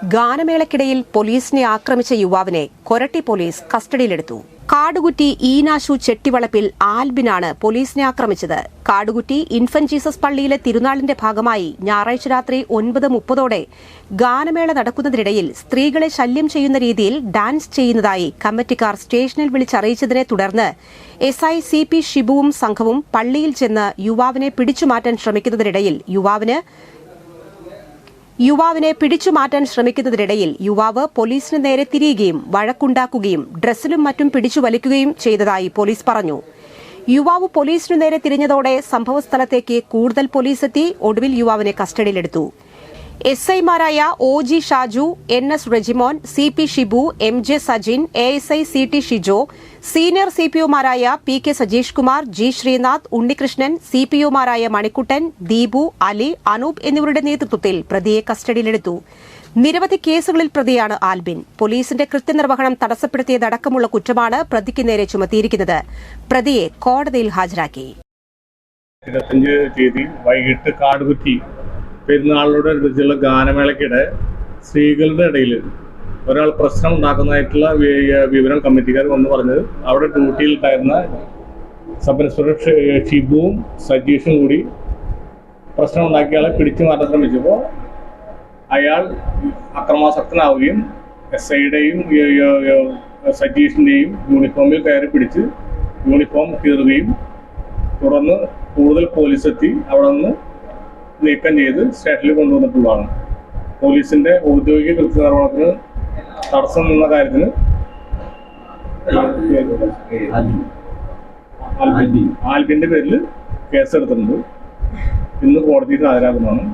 ഗാനമേളയ്ക്കിടയിൽ പോലീസിനെ ആക്രമിച്ച യുവാവിനെ കൊരട്ടി പോലീസ് കസ്റ്റഡിയിലെടുത്തു. കാടുകുറ്റി ഈനാശു ചെട്ടിവളപ്പിൽ ആൽബിനാണ് പോലീസിനെ ആക്രമിച്ചത്. കാടുകുറ്റി ഇൻഫന്റ് ജീസസ് പള്ളിയിലെ തിരുനാളിന്റെ ഭാഗമായി ഞായറാഴ്ച രാത്രി 9:30 ഗാനമേള നടക്കുന്നതിനിടയിൽ സ്ത്രീകളെ ശല്യം ചെയ്യുന്ന രീതിയിൽ ഡാൻസ് ചെയ്യുന്നതായി കമ്മിറ്റിക്കാർ സ്റ്റേഷനിൽ വിളിച്ചറിയിച്ചതിനെ തുടർന്ന് SI CP ഷിബുവും സംഘവും പള്ളിയിൽ ചെന്ന് യുവാവിനെ പിടിച്ചുമാറ്റാൻ ശ്രമിക്കുന്നതിനിടയിൽ യുവാവ് പോലീസിന് നേരെ തിരിയുകയും വഴക്കുണ്ടാക്കുകയും ഡ്രസ്സിലും മറ്റും പിടിച്ചു വലിക്കുകയും ചെയ്തതായി പോലീസ് പറഞ്ഞു. യുവാവ് പോലീസിനു നേരെ തിരിഞ്ഞതോടെ സംഭവസ്ഥലത്തേക്ക് കൂടുതൽ പോലീസ് എത്തി ഒടുവിൽ യുവാവിനെ കസ്റ്റഡിയിലെടുത്തു. SIമാരായ OG Shaju, NS Rejimon, CP Shibu, MJ Sajin, ASI CT Shijo, senior CPOമാരായ PK സജീഷ് കുമാർ, G ശ്രീനാഥ്, ഉണ്ണികൃഷ്ണൻ, CPOമാരായ മണിക്കുട്ടൻ, ദീപു, അലി, അനൂപ് എന്നിവരുടെ നേതൃത്വത്തിൽ പ്രതിയെ കസ്റ്റഡിയിലെടുത്തു. നിരവധി കേസുകളിൽ പ്രതിയാണ് ആൽബിൻ. പോലീസിന്റെ കൃത്യനിർവഹണം തടസ്സപ്പെടുത്തിയതടക്കമുള്ള കുറ്റമാണ് പ്രതിക്ക് നേരെ ചുമത്തിയിരിക്കുന്നത്. പ്രതിയെ കോടതിയിൽ ഹാജരാക്കി. 25 തീയതി വൈകിട്ട് കാടുകുറ്റി പെരുന്നാളിനോടനുബന്ധിച്ചുള്ള ഗാനമേളയ്ക്കിടെ സ്ത്രീകളുടെ ഇടയിൽ ഒരാൾ പ്രശ്നം ഉണ്ടാക്കുന്നതായിട്ടുള്ള വിവരം കമ്മിറ്റിക്കാർ വന്ന് പറഞ്ഞത് അവിടെ ഡ്യൂട്ടിയിലുണ്ടായിരുന്ന സബ് ഇൻസ്പെക്ടർ ഷിബുവും സജീഷും കൂടി പ്രശ്നം ഉണ്ടാക്കിയ ആളെ പിടിച്ചു മാറ്റാൻ ശ്രമിച്ചപ്പോൾ അയാൾ അക്രമാസക്തനാവുകയും SIയുടെയും സജീഷിൻ്റെയും യൂണിഫോമിൽ കയറി പിടിച്ച് യൂണിഫോം കീറുകയും തുടർന്ന് കൂടുതൽ പോലീസ് എത്തി അവിടെ നിന്ന് നീക്കം ചെയ്ത് സ്റ്റേഷനിൽ കൊണ്ടുവന്നിട്ടുള്ളതാണ്. പോലീസിന്റെ ഔദ്യോഗിക കൃത്യനിർവഹണത്തിന് തടസ്സം നിന്ന കാര്യത്തിന് ആൽബിന്റെ പേരിൽ കേസെടുത്തിട്ടുണ്ട്. ഇന്ന് കോടതിയിൽ ഹാജരാക്കുന്നതാണ്.